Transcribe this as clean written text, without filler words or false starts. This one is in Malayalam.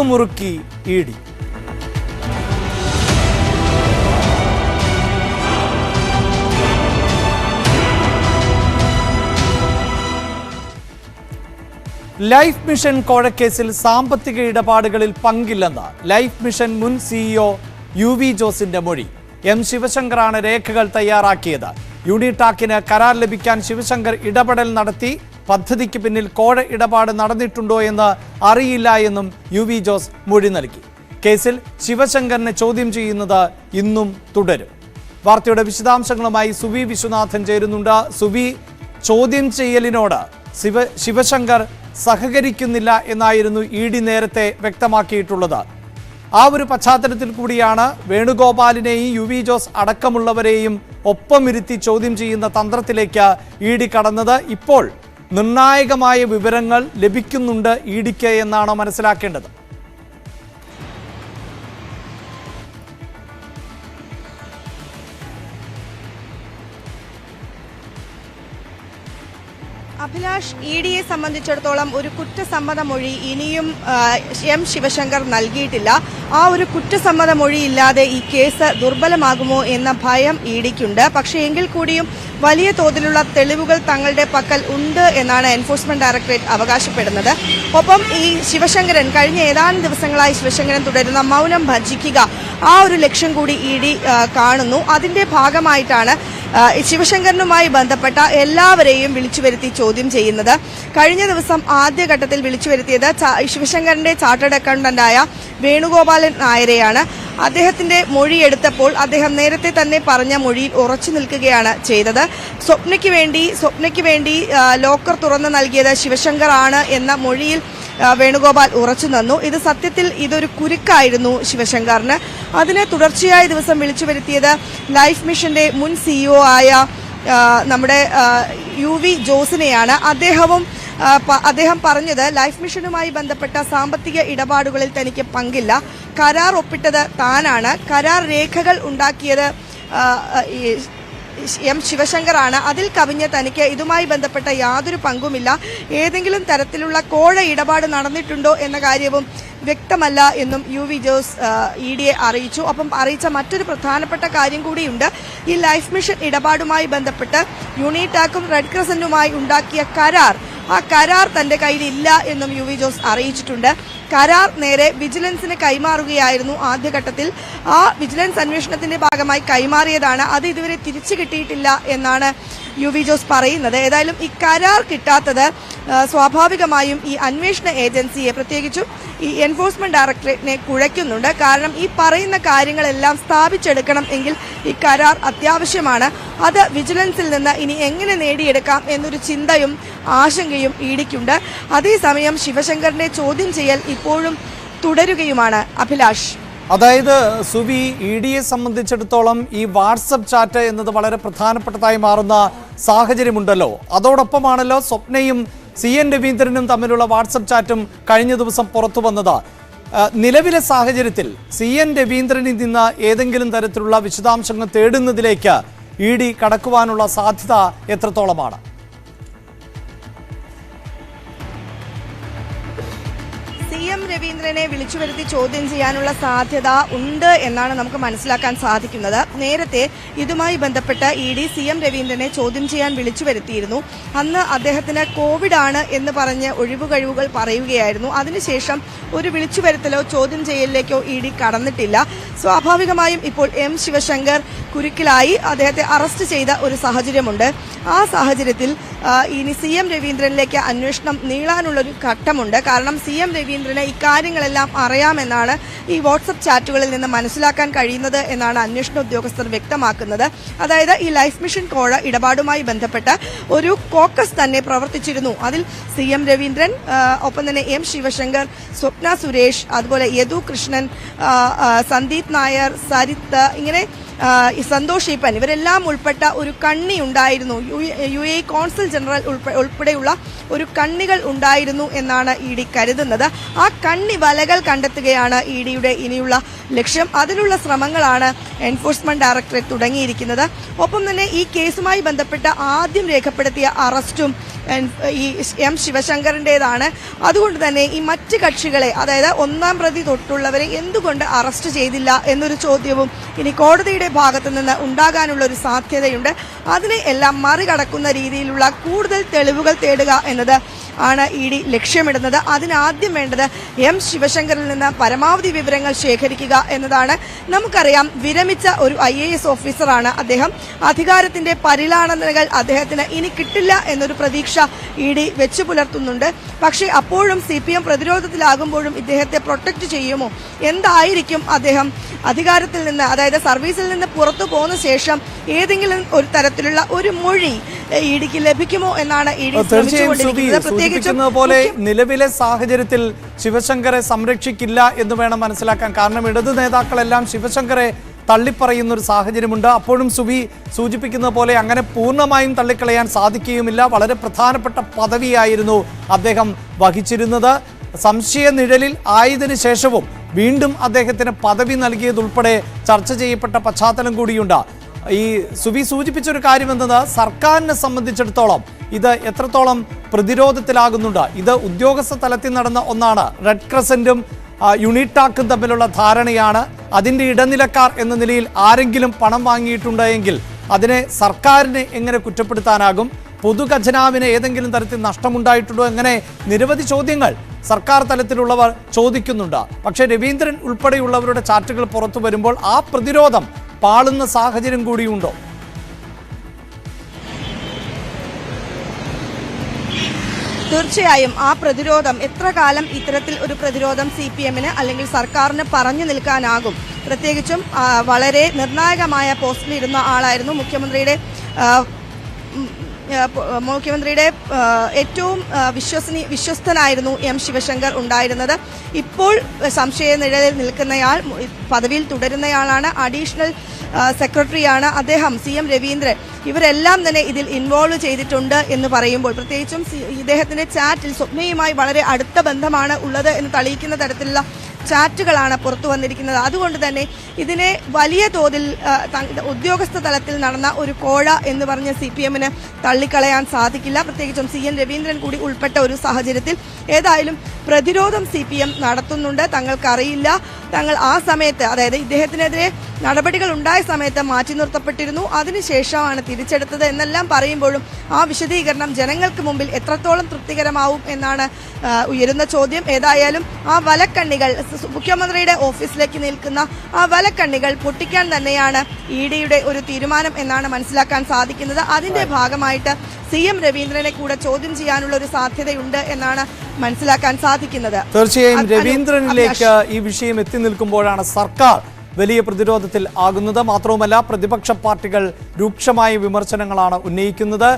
തിക്കുമുറുക്കി ഇഡി. ലൈഫ് മിഷൻ കോഴക്കേസിൽ സാമ്പത്തിക ഇടപാടുകളിൽ പങ്കില്ലെന്ന് ലൈഫ് മിഷൻ മുൻ സിഇഒ UV ജോസിന്റെ മൊഴി. M ശിവശങ്കറാണ് രേഖകൾ തയ്യാറാക്കിയത്. യൂണിടാക്കിന് കരാർ ലഭിക്കാൻ ശിവശങ്കർ ഇടപെടൽ നടത്തി. പദ്ധതിക്ക് പിന്നിൽ കോഴ ഇടപാട് നടന്നിട്ടുണ്ടോ എന്ന് അറിയില്ല എന്നും UV ജോസ് മൊഴി നൽകി. കേസിൽ ശിവശങ്കറിനെ ചോദ്യം ചെയ്യുന്നത് ഇന്നും തുടരും. വാർത്തയുടെ വിശദാംശങ്ങളുമായി സുവി വിശ്വനാഥൻ ചേരുന്നുണ്ട്. സുവി, ചോദ്യം ചെയ്യലിനോട് ശിവശങ്കർ സഹകരിക്കുന്നില്ല എന്നായിരുന്നു ED നേരത്തെ വ്യക്തമാക്കിയിട്ടുള്ളത്. ആ ഒരു പശ്ചാത്തലത്തിൽ കൂടിയാണ് വേണുഗോപാലിനെയും UV ജോസ് അടക്കമുള്ളവരെയും ഒപ്പമിരുത്തി ചോദ്യം ചെയ്യുന്ന തന്ത്രത്തിലേക്ക് ED കടന്നത്. ഇപ്പോൾ നിർണായകമായ വിവരങ്ങൾ ലഭിക്കുന്നുണ്ട് EDക്ക് എന്നാണ് മനസ്സിലാക്കേണ്ടത്. അഭിലാഷ്, EDയെ സംബന്ധിച്ചിടത്തോളം ഒരു കുറ്റസമ്മത മൊഴി ഇനിയും M ശിവശങ്കർ നൽകിയിട്ടില്ല. ആ ഒരു കുറ്റസമ്മത മൊഴി ഇല്ലാതെ ഈ കേസ് ദുർബലമാകുമോ എന്ന ഭയം EDക്കുണ്ട്. പക്ഷേ എങ്കിൽ കൂടിയും വലിയ തോതിലുള്ള തെളിവുകൾ തങ്ങളുടെ പക്കൽ ഉണ്ട് എന്നാണ് എൻഫോഴ്സ്മെന്റ് ഡയറക്ടറേറ്റ് അവകാശപ്പെടുന്നത്. ഒപ്പം ഈ ശിവശങ്കരൻ കഴിഞ്ഞ ഏതാനും ദിവസങ്ങളായി ശിവശങ്കരൻ തുടരുന്ന മൗനം ഭജിക്കുക, ആ ഒരു ലക്ഷ്യം കൂടി ED കാണുന്നു. അതിന്റെ ഭാഗമായിട്ടാണ് ശിവശങ്കരനുമായി ബന്ധപ്പെട്ട എല്ലാവരെയും വിളിച്ചു വരുത്തി ചോദ്യം ചെയ്യുന്നത്. കഴിഞ്ഞ ദിവസം ആദ്യഘട്ടത്തിൽ വിളിച്ചു വരുത്തിയത് ശിവശങ്കരന്റെ ചാർട്ടേഡ് അക്കൗണ്ടന്റായ വേണുഗോപാലൻ നായരെയാണ്. അദ്ദേഹത്തിന്റെ മൊഴിയെടുത്തപ്പോൾ അദ്ദേഹം നേരത്തെ തന്നെ പറഞ്ഞ മൊഴിയിൽ ഉറച്ചു നിൽക്കുകയാണ് ചെയ്തത്. സ്വപ്നയ്ക്ക് വേണ്ടി ലോക്കർ തുറന്നു നൽകിയത് ശിവശങ്കർ ആണ് എന്ന മൊഴിയിൽ വേണുഗോപാൽ ഉറച്ചു നിന്നു. ഇത് സത്യത്തിൽ ഇതൊരു കുരുക്കായിരുന്നു ശിവശങ്കറിന്. അതിന് തുടർച്ചയായ ദിവസം വിളിച്ചു വരുത്തിയത് ലൈഫ് മിഷന്റെ മുൻ CEO ആയ നമ്മുടെ UV ജോസിനെയാണ്. അദ്ദേഹം പറഞ്ഞത് ലൈഫ് മിഷനുമായി ബന്ധപ്പെട്ട സാമ്പത്തിക ഇടപാടുകളിൽ തനിക്ക് പങ്കില്ല. കരാർ ഒപ്പിട്ടത് താനാണ്. കരാർ രേഖകൾ ഉണ്ടാക്കിയത് M ശിവശങ്കറാണ്. അതിൽ കവിഞ്ഞ് തനിക്ക് ഇതുമായി ബന്ധപ്പെട്ട യാതൊരു പങ്കുമില്ല. ഏതെങ്കിലും തരത്തിലുള്ള കോഴ ഇടപാട് നടന്നിട്ടുണ്ടോ എന്ന കാര്യവും വ്യക്തമല്ല എന്നും UV ജോസ് EDയെ അറിയിച്ചു. ഒപ്പം അറിയിച്ച മറ്റൊരു പ്രധാനപ്പെട്ട കാര്യം കൂടിയുണ്ട്. ഈ ലൈഫ് മിഷൻ ഇടപാടുമായി ബന്ധപ്പെട്ട് യൂണിടാക്കും റെഡ് ക്രസന്റുമായി ഉണ്ടാക്കിയ കരാർ, ആ കരാർ തന്റെ കയ്യിലില്ല എന്നും UV ജോസ് അറിയിച്ചിട്ടുണ്ട്. കരാർ നേരെ വിജിലൻസിന് കൈമാറുകയായിരുന്നു ആദ്യഘട്ടത്തിൽ. ആ വിജിലൻസ് അന്വേഷണത്തിന്റെ ഭാഗമായി കൈമാറിയതാണ്. അത് ഇതുവരെ തിരിച്ചു കിട്ടിയിട്ടില്ല എന്നാണ് UV ജോസ് പറയുന്നത്. ഏതായാലും ഈ കരാർ കിട്ടാത്തത് സ്വാഭാവികമായും ഈ അന്വേഷണ ഏജൻസിയെ, പ്രത്യേകിച്ചും ഈ എൻഫോഴ്സ്മെന്റ് ഡയറക്ടറേറ്റിനെ കുഴയ്ക്കുന്നുണ്ട്. കാരണം ഈ പറയുന്ന കാര്യങ്ങളെല്ലാം സ്ഥാപിച്ചെടുക്കണം എങ്കിൽ ഈ കരാർ അത്യാവശ്യമാണ്. അത് വിജിലൻസിൽ നിന്ന് ഇനി എങ്ങനെ നേടിയെടുക്കാം എന്നൊരു ചിന്തയും ആശങ്കയും EDക്കുണ്ട്. അതേസമയം ശിവശങ്കറിന്റെ ചോദ്യം ചെയ്യൽ ഇപ്പോഴും തുടരുകയുമാണ്. അഭിലാഷ്, അതായത് സുവി, EDയെ സംബന്ധിച്ചിടത്തോളം ഈ വാട്സപ്പ് ചാറ്റ് എന്നത് വളരെ പ്രധാനപ്പെട്ടതായി മാറുന്ന സാഹചര്യമുണ്ടല്ലോ. അതോടൊപ്പമാണല്ലോ സ്വപ്നയും CN രവീന്ദ്രനും തമ്മിലുള്ള വാട്സപ്പ് ചാറ്റും കഴിഞ്ഞ ദിവസം പുറത്തു വന്നത്. നിലവിലെ സാഹചര്യത്തിൽ CN രവീന്ദ്രനിൽ നിന്ന് ഏതെങ്കിലും തരത്തിലുള്ള വിശദാംശങ്ങൾ തേടുന്നതിലേക്ക് ED കടക്കുവാനുള്ള സാധ്യത എത്രത്തോളമാണ്? CM രവീന്ദ്രനെ വിളിച്ചു വരുത്തി ചോദ്യം ചെയ്യാനുള്ള സാധ്യത ഉണ്ട് എന്നാണ് നമുക്ക് മനസ്സിലാക്കാൻ സാധിക്കുന്നത്. നേരത്തെ ഇതുമായി ബന്ധപ്പെട്ട ED CM രവീന്ദ്രനെ ചോദ്യം ചെയ്യാൻ വിളിച്ചു വരുത്തിയിരുന്നു. അന്ന് അദ്ദേഹത്തിന് കോവിഡ് ആണ് എന്ന് പറഞ്ഞ് ഒഴിവുകഴിവുകൾ പറയുകയായിരുന്നു. അതിനുശേഷം ഒരു വിളിച്ചു വരുത്തലോ ചോദ്യം ചെയ്യലിലേക്കോ ED കടന്നിട്ടില്ല. സ്വാഭാവികമായും ഇപ്പോൾ M ശിവശങ്കർ കുരുക്കിലായി അദ്ദേഹത്തെ അറസ്റ്റ് ചെയ്ത ഒരു സാഹചര്യമുണ്ട്. ആ സാഹചര്യത്തിൽ ഇനി CM രവീന്ദ്രനിലേക്ക് അന്വേഷണം നീളാനുള്ളൊരു ഘട്ടമുണ്ട്. കാരണം CM രവീന്ദ്രന് ഇക്കാര്യങ്ങളെല്ലാം അറിയാമെന്നാണ് ഈ വാട്സപ്പ് ചാറ്റുകളിൽ നിന്ന് മനസ്സിലാക്കാൻ കഴിയുന്നത് എന്നാണ് അന്വേഷണ ഉദ്യോഗസ്ഥർ വ്യക്തമാക്കുന്നത്. അതായത് ഈ ലൈഫ് മിഷൻ കോഴ ഇടപാടുമായി ബന്ധപ്പെട്ട് ഒരു കോക്കസ് തന്നെ പ്രവർത്തിച്ചിരുന്നു. അതിൽ CM രവീന്ദ്രൻ, ഒപ്പം തന്നെ M ശിവശങ്കർ, സ്വപ്ന സുരേഷ്, അതുപോലെ യദു കൃഷ്ണൻ, സന്ദീപ് നായർ, സരിത്ത്, ഇങ്ങനെ സന്തോഷ് ഈപ്പൻ, ഇവരെല്ലാം ഉൾപ്പെട്ട ഒരു കണ്ണി ഉണ്ടായിരുന്നു. UAE കോൺസുൽ ജനറൽ ഉൾപ്പെടെയുള്ള ഒരു കണ്ണികൾ ഉണ്ടായിരുന്നു എന്നാണ് ED കരുതുന്നത്. ആ കണ്ണി വലകൾ കണ്ടെത്തുകയാണ് EDയുടെ ഇനിയുള്ള ലക്ഷ്യം. അതിനുള്ള ശ്രമങ്ങളാണ് എൻഫോഴ്സ്മെന്റ് ഡയറക്ടറേറ്റ് തുടങ്ങിയിരിക്കുന്നത്. ഒപ്പം തന്നെ ഈ കേസുമായി ബന്ധപ്പെട്ട ആദ്യം രേഖപ്പെടുത്തിയ അറസ്റ്റും ഈ എം ശിവശങ്കറിൻ്റെതാണ്. അതുകൊണ്ട് തന്നെ ഈ മറ്റ് കക്ഷികളെ, അതായത് ഒന്നാം പ്രതി തൊട്ടുള്ളവരെ എന്തുകൊണ്ട് അറസ്റ്റ് ചെയ്തില്ല എന്നൊരു ചോദ്യവും ഇനി കോടതിയുടെ ഭാഗത്തു നിന്ന് ഉണ്ടാകാനുള്ള ഒരു സാധ്യതയുണ്ട്. അതിനെ എല്ലാം മറികടക്കുന്ന രീതിയിലുള്ള കൂടുതൽ തെളിവുകൾ തേടുക എന്നത് ആണ് ഇ ഡി ലക്ഷ്യമിടുന്നത്. അതിനാദ്യം വേണ്ടത് എം ശിവശങ്കറിൽ നിന്ന് പരമാവധി വിവരങ്ങൾ ശേഖരിക്കുക എന്നതാണ്. നമുക്കറിയാം, വിരമിച്ച ഒരു IAS ഓഫീസറാണ് അദ്ദേഹം. അധികാരത്തിന്റെ പരിലാളനകൾ അദ്ദേഹത്തിന് ഇനി കിട്ടില്ല എന്നൊരു പ്രതീക്ഷ ഇ ഡി വെച്ചു പുലർത്തുന്നുണ്ട്. പക്ഷേ അപ്പോഴും CPM പ്രതിരോധത്തിലാകുമ്പോഴും ഇദ്ദേഹത്തെ പ്രൊട്ടക്ട് ചെയ്യുമോ? എന്തായിരിക്കും അദ്ദേഹം അധികാരത്തിൽ നിന്ന്, അതായത് സർവീസിൽ നിന്ന് പുറത്തു പോന്ന ശേഷം ഏതെങ്കിലും ഒരു തരത്തിലുള്ള ഒരു മൊഴി ഇ ഡിക്ക് ലഭിക്കുമോ എന്നാണ് ഇ ഡി സൂചിപ്പിക്കുന്നത് പോലെ നിലവിലെ സാഹചര്യത്തിൽ ശിവശങ്കറെ സംരക്ഷിക്കില്ല എന്ന് വേണം മനസ്സിലാക്കാൻ. കാരണം ഇടതു നേതാക്കളെല്ലാം ശിവശങ്കറെ തള്ളിപ്പറയുന്ന ഒരു സാഹചര്യമുണ്ട്. അപ്പോഴും സൂചിപ്പിക്കുന്ന പോലെ അങ്ങനെ പൂർണ്ണമായും തള്ളിക്കളയാൻ സാധിക്കുകയുമില്ല. വളരെ പ്രധാനപ്പെട്ട പദവിയായിരുന്നു അദ്ദേഹം വഹിച്ചിരുന്നത്. സംശയ നിഴലിൽ ആയതിനു ശേഷവും വീണ്ടും അദ്ദേഹത്തിന് പദവി നൽകിയതുൾപ്പെടെ ചർച്ച ചെയ്യപ്പെട്ട പശ്ചാത്തലം കൂടിയുണ്ട്. ഈ സൂചിപ്പിച്ചൊരു കാര്യം എന്നത്, സർക്കാരിനെ സംബന്ധിച്ചിടത്തോളം ഇത് എത്രത്തോളം പ്രതിരോധത്തിലാകുന്നുണ്ട്. ഇത് ഉദ്യോഗസ്ഥ തലത്തിൽ നടന്ന ഒന്നാണ്. റെഡ് ക്രസന്റും യുണിടാക്കും തമ്മിലുള്ള ധാരണയാണ്. അതിൻ്റെ ഇടനിലക്കാർ എന്ന നിലയിൽ ആരെങ്കിലും പണം വാങ്ങിയിട്ടുണ്ടെങ്കിൽ അതിനെ സർക്കാരിനെ എങ്ങനെ കുറ്റപ്പെടുത്താനാകും? പൊതുഖജനാവിന് ഏതെങ്കിലും തരത്തിൽ നഷ്ടമുണ്ടായിട്ടുണ്ടോ? എങ്ങനെ നിരവധി ചോദ്യങ്ങൾ സർക്കാർ തലത്തിലുള്ളവർ ചോദിക്കുന്നുണ്ട്. പക്ഷേ രവീന്ദ്രൻ ഉൾപ്പെടെയുള്ളവരുടെ ചാറ്റുകൾ പുറത്തു വരുമ്പോൾ ആ പ്രതിരോധം പാളുന്ന സാഹചര്യം കൂടിയുണ്ടോ? തീർച്ചയായും ആ പ്രതിരോധം, എത്ര കാലം ഇത്തരത്തിൽ ഒരു പ്രതിരോധം CPMന് അല്ലെങ്കിൽ സർക്കാരിന് പറഞ്ഞു നിൽക്കാനാകും? പ്രത്യേകിച്ചും വളരെ നിർണായകമായ പോസ്റ്റിലിരുന്ന ആളായിരുന്നു. മുഖ്യമന്ത്രിയുടെ ഏറ്റവും വിശ്വസ്തനായിരുന്നു എം ശിവശങ്കർ ഉണ്ടായിരുന്നത്. ഇപ്പോൾ സംശയ നിഴലിൽ നിൽക്കുന്നയാൾ പദവിയിൽ തുടരുന്നയാളാണ്. അഡീഷണൽ സെക്രട്ടറിയാണ് അദ്ദേഹം. CM രവീന്ദ്രൻ, ഇവരെല്ലാം തന്നെ ഇതിൽ ഇൻവോൾവ് ചെയ്തിട്ടുണ്ട് എന്ന് പറയുമ്പോൾ, പ്രത്യേകിച്ചും ഇദ്ദേഹത്തിന്റെ ചാറ്റിൽ സ്വപ്നയുമായി വളരെ അടുത്ത ബന്ധമാണ് ഉള്ളത് എന്ന് തെളിയിക്കുന്ന തരത്തിലുള്ള ചാറ്റുകളാണ് പുറത്തു വന്നിരിക്കുന്നത്. അതുകൊണ്ട് തന്നെ ഇതിനെ വലിയ തോതിൽ ഉദ്യോഗസ്ഥ തലത്തിൽ നടന്ന ഒരു കോഴ എന്ന് പറഞ്ഞ CPMന് തള്ളിക്കളയാൻ സാധിക്കില്ല. പ്രത്യേകിച്ചും CN രവീന്ദ്രൻ കൂടി ഉൾപ്പെട്ട ഒരു സാഹചര്യത്തിൽ ഏതായാലും പ്രതിരോധം CPM നടത്തുന്നുണ്ട്. തങ്ങൾക്കറിയില്ല, തങ്ങൾ ആ സമയത്ത്, അതായത് ഇദ്ദേഹത്തിനെതിരെ നടപടികൾ ഉണ്ടായ സമയത്ത് മാറ്റി നിർത്തപ്പെട്ടിരുന്നു, അതിനുശേഷമാണ് തിരിച്ചെടുത്തത് എന്നെല്ലാം പറയുമ്പോഴും ആ വിശദീകരണം ജനങ്ങൾക്ക് മുമ്പിൽ എത്രത്തോളം തൃപ്തികരമാവും എന്നാണ് ഉയരുന്ന ചോദ്യം. ഏതായാലും ആ വലക്കണ്ണികൾ, മുഖ്യമന്ത്രിയുടെ ഓഫീസിലേക്ക് നിൽക്കുന്ന ആ വലക്കണ്ണികൾ പൊട്ടിക്കാൻ തന്നെയാണ് ഇ ഡിയുടെ ഒരു തീരുമാനം എന്നാണ് മനസ്സിലാക്കാൻ സാധിക്കുന്നത്. അതിന്റെ ഭാഗമായിട്ട് CM രവീന്ദ്രനെ കൂടെ ചോദ്യം ചെയ്യാനുള്ള ഒരു സാധ്യതയുണ്ട് എന്നാണ് മനസ്സിലാക്കാൻ സാധിക്കുന്നത്. തീർച്ചയായും രവീന്ദ്രനിലേക്ക് ഈ വിഷയം എത്തി നിൽക്കുമ്പോഴാണ് സർക്കാർ വലിയ പ്രതിരോധത്തിൽ ആകുന്നത്. മാത്രവുമല്ല, പ്രതിപക്ഷ പാർട്ടികൾ രൂക്ഷമായ വിമർശനങ്ങളാണ് ഉന്നയിക്കുന്നത്.